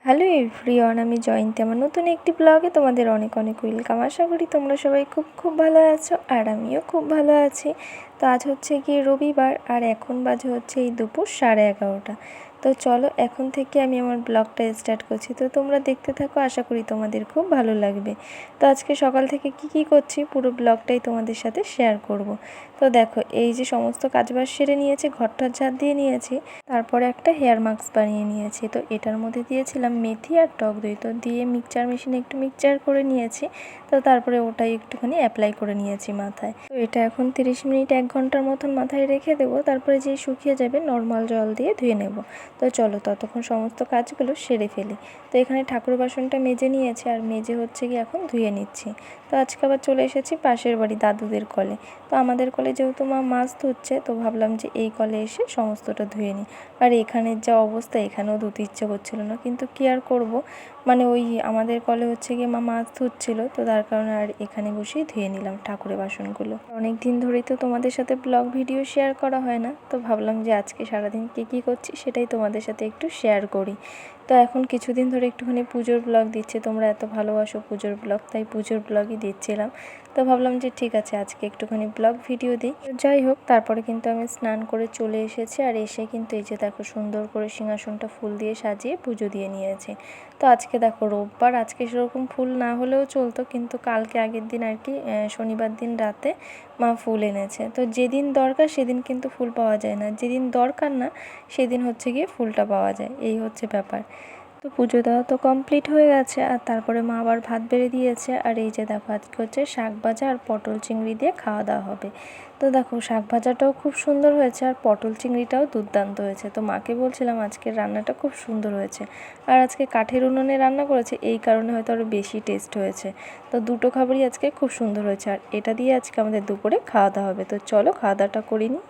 Hello everyone, আমি জয়ন্তী। আমার নতুন একটি ব্লগে তোমাদের অনেক অনেক ওয়েলকাম। আশা করি তোমরা সবাই খুব খুব ভালো আছো, আর আমিও খুব ভালো আছি। তো আজ হচ্ছে গিয়ে রবিবার, আর এখন বাজে হচ্ছে এই দুপুর 11:30। তো চলো এখন থেকে আমি আমার ব্লগটা স্টার্ট করছি। তো তোমরা দেখতে থাকো, আশা করি তোমাদের খুব ভালো লাগবে। তো আজকে সকাল থেকে কি করছি পুরো ব্লগটাই তোমাদের সাথে শেয়ার করব। তো দেখো, এই যে সমস্ত কাজবাজ সেরে নিয়েছি, ঘরটার ঝাড় দিয়ে নিয়েছি, তারপরে একটা হেয়ার মাস্ক বানিয়ে নিয়েছি। তো এটার মধ্যে দিয়েছিলাম মেথি আর টক দই, তো দিয়ে মিক্সচার মেশিনে একটু মিক্সচার করে নিয়েছি। তো তারপরে ওটাই একটুখানি অ্যাপ্লাই করে নিয়েছি মাথায়। তো এটা এখন 30 মিনিট 1 ঘন্টার মতন মাথায় রেখে দেবো। তারপরে যেই শুকিয়ে যাবে নর্মাল জল দিয়ে ধুয়ে নেব। তো চলো ততক্ষণ সমস্ত কাজগুলো সেরে ফেলি। তো এখানে ঠাকুর বাসনটা মেজে নিয়েছি, আর মেজে হচ্ছে কি এখন ধুয়ে নিচ্ছি। তো আজকে আবার চলে এসেছি পাশের বাড়ি দাদুদের কলে। তো আমাদের কলে যেহেতু মা মাছ ধুচ্ছে, তো ভাবলাম যে এই কলে এসে সমস্তটা ধুয়ে নিই। আর এখানের যা অবস্থা, এখানেও ধুতে ইচ্ছে করছিল না, কিন্তু কী আর করব, মানে ওই আমাদের কলে হচ্ছে গিয়ে মা মাছ ধুচ্ছিল, তো তার কারণে আর এখানে বসেই ধুয়ে নিলাম ঠাকুরের বাসনগুলো। অনেক দিন ধরেই তো তোমাদের সাথে ব্লগ ভিডিও শেয়ার করা হয় না, তো ভাবলাম যে আজকে সারাদিন কী করছি সেটাই তোমাদের সাথে একটু শেয়ার করি। তো এখন কিছুদিন ধরে একটুখানি পুজোর ব্লগ দিচ্ছে, তোমরা এত ভালোবাসো পুজোর ব্লগ, তাই পুজোর ব্লগই দিচ্ছিলাম। তো ভাবলাম যে ঠিক আছে আজকে একটুখানি ব্লগ ভিডিও দিই। যাই হোক, তারপরে কিন্তু আমি স্নান করে চলে এসেছি, আর এসে কিন্তু এই যে দেখো সুন্দর করে সিংহাসনটা ফুল দিয়ে সাজিয়ে পুজো দিয়ে নিয়েছি। তো আজকে দেখো রোববার, আজকে সেরকম ফুল না হলেও চলতো, কিন্তু কালকে আগের দিন আর কি শনিবার দিন রাতে মা ফুল এনেছে। তো যেদিন দরকার সেদিন কিন্তু ফুল পাওয়া যায় না, যেদিন দরকার না সেদিন হচ্ছে গিয়ে ফুলটা পাওয়া যায়, এই হচ্ছে ব্যাপার। তো পুজো দেওয়া তো কমপ্লিট হয়ে গেছে, আর তারপরে মা আবার ভাত বেড়ে দিয়েছে। আর এই যে দেখো আজকে হচ্ছে শাক ভাজা আর পটল চিংড়ি দিয়ে খাওয়া দাওয়া হবে। তো দেখো শাক ভাজাটাও খুব সুন্দর হয়েছে, আর পটল চিংড়িটাও দুর্দান্ত হয়েছে। তো মাকে বলছিলাম আজকের রান্নাটা খুব সুন্দর হয়েছে, আর আজকে কাঠের উনুনে রান্না করেছে, এই কারণে হয়তো আরও বেশি টেস্ট হয়েছে। তো দুটো খাবারই আজকে খুব সুন্দর হয়েছে, আর এটা দিয়ে আজকে আমাদের দুপুরে খাওয়া দাওয়া হবে। তো চলো খাওয়া দাওয়াটা করে নিই।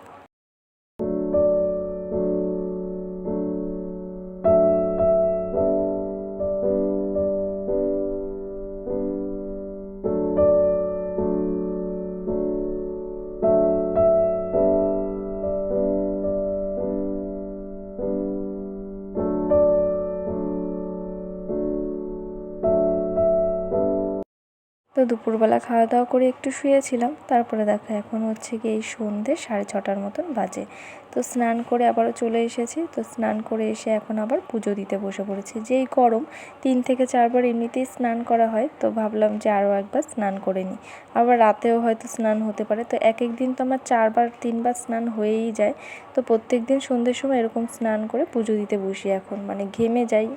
তো দুপুরবেলা খাওয়া দাওয়া করে একটু শুয়েছিলাম, তারপরে দেখো এখন হচ্ছে কি এই সন্ধ্যে 6:30 মতন বাজে। তো স্নান করে আবারও চলে এসেছি। তো স্নান করে এসে এখন আবার পুজো দিতে বসে পড়েছি। যেই গরম, 3 থেকে 4 বার এমনিতেই স্নান করা হয়, তো ভাবলাম যে আরও একবার স্নান করে নিই। আবার রাতেও হয়তো স্নান হতে পারে, তো এক দিন তো আমার 4 বার 3 বার স্নান হয়েই যায়। তো প্রত্যেক দিন সন্ধ্যের সময় এরকম স্নান করে পুজো দিতে বসি এখন, মানে ঘেমে যাই।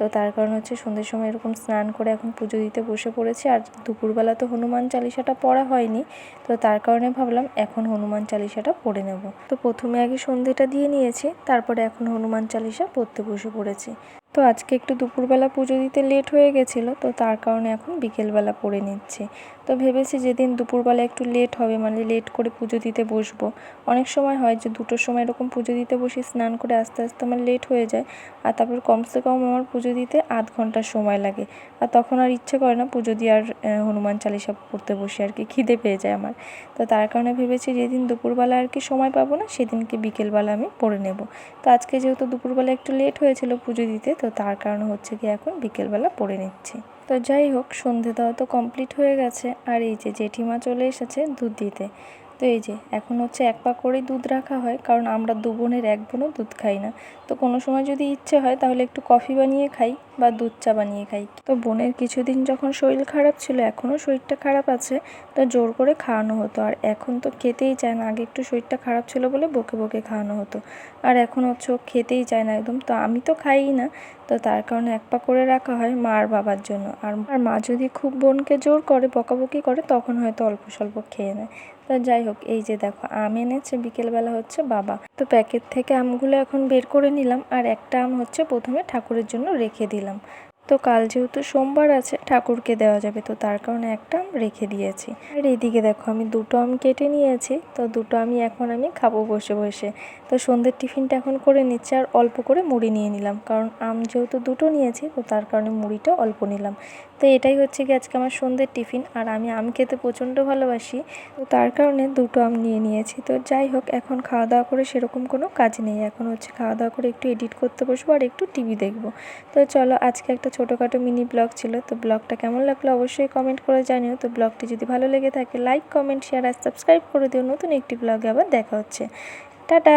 তো তার কারণ হচ্ছে সন্ধ্যের সময় এরকম স্নান করে এখন পুজো দিতে বসে পড়েছি। আর দুপুরবেলা তো হনুমান চালিসাটা পড়া হয়নি, তো তার কারণে ভাবলাম এখন হনুমান চালিসাটা পড়ে নেব। তো প্রথমে আগে সন্ধ্যেটা দিয়ে নিয়েছি, তারপরে এখন হনুমান চালিসা পড়তে বসে পড়েছি। তো আজকে একটু দুপুরবেলা পুজো দিতে লেট হয়ে গেছিলো, তো তার কারণে এখন বিকেলবেলা পড়ে নিচ্ছি। তো ভেবেছি যেদিন দুপুরবেলা একটু লেট হবে, মানে লেট করে পুজো দিতে বসবো, অনেক সময় হয় যে 2টোর সময় এরকম পুজো দিতে বসি, স্নান করে আস্তে আস্তে আমার লেট হয়ে যায়। আর তারপর কমসে কম আমার পুজো দিতে আধ ঘন্টার সময় লাগে, আর তখন আর ইচ্ছে করে না পুজো দিয়ে আর হনুমান চালিসা পড়তে বসে, আর কি খিদে পেয়ে যায় আমার। তো তার কারণে ভেবেছি যেদিন দুপুরবেলা আর কি সময় পাবো না, সেদিনকে বিকেলবেলা আমি পড়ে নেব। তো আজকে যেহেতু দুপুরবেলা একটু লেট হয়েছিল পুজো দিতে, তো তার কারণে হচ্ছে কি এখন বিকেলবেলা পড়ে নিচ্ছি। তো যাই হোক, সন্ধে দেওয়া তো কমপ্লিট হয়ে গেছে, আর এই যে জেঠিমা চলে এসেছে দুধ দিতে। তো এই যে এখন হচ্ছে 1 পা করেই দুধ রাখা হয়, কারণ আমরা 2 বোনের 1 বোনও দুধ খাই না। তো কোনো সময় যদি ইচ্ছে হয় তাহলে একটু কফি বানিয়ে খাই বা দুধ চা বানিয়ে খাই। তো বোনের কিছুদিন যখন শরীর খারাপ ছিল, এখনও শরীরটা খারাপ আছে, তো জোর করে খাওয়ানো হতো। আর এখন তো খেতেই চায় না, আগে একটু শরীরটা খারাপ ছিল বলে বকে বকে খাওয়ানো হতো, আর এখন হচ্ছে ও খেতেই চায় না একদম। তো আমি তো খাইই না, তো তার কারণে 1 পা করে রাখা হয় মা আর বাবার জন্য। আর মা যদি খুব বোনকে জোর করে, বকাবকি করে, তখন হয়তো অল্প স্বল্প খেয়ে নেয়। তো যাই হোক, এই যে দেখো আম এনেছে বিকেলবেলা হচ্ছে বাবা। তো প্যাকেট থেকে আমগুলো এখন বের করে নিলাম, আর একটা আম হচ্ছে প্রথমে ঠাকুরের জন্য রেখে দিলাম। তো কাল যেহেতু সোমবার আছে, ঠাকুরকে দেওয়া যাবে, তো তার কারণে একটা আম রেখে দিয়েছি। আর এইদিকে দেখো আমি 2টো আম কেটে নিয়েছি, তো 2টো আমি এখন খাবো বসে বসে। তো সন্ধ্যের টিফিনটা এখন করে নিচ্ছি, আর অল্প করে মুড়ি নিয়ে নিলাম, কারণ আম যেহেতু 2টো নিয়েছি, তো তার কারণে মুড়িটা অল্প নিলাম। তো এটাই হচ্ছে কি আজকে আমার সন্ধ্যের টিফিন। আর আমি আম খেতে প্রচণ্ড ভালোবাসি, তো তার কারণে 2টো আম নিয়ে নিয়েছি। তো যাই হোক, এখন খাওয়া দাওয়া করে সেরকম কোনো কাজ নেই, এখন হচ্ছে খাওয়া দাওয়া করে একটু এডিট করতে বসবো আর একটু টিভি দেখবো। তো চলো, আজকে একটা ছোটোখাটো মিনি ব্লগ ছিল। তো ব্লগটা কেমন লাগলো অবশ্যই কমেন্ট করে জানিও। তো ব্লগটি যদি ভালো লেগে থাকে লাইক, কমেন্ট, শেয়ার আর সাবস্ক্রাইব করে দিও। নতুন একটি ব্লগে আবার দেখা হচ্ছে। টাটা।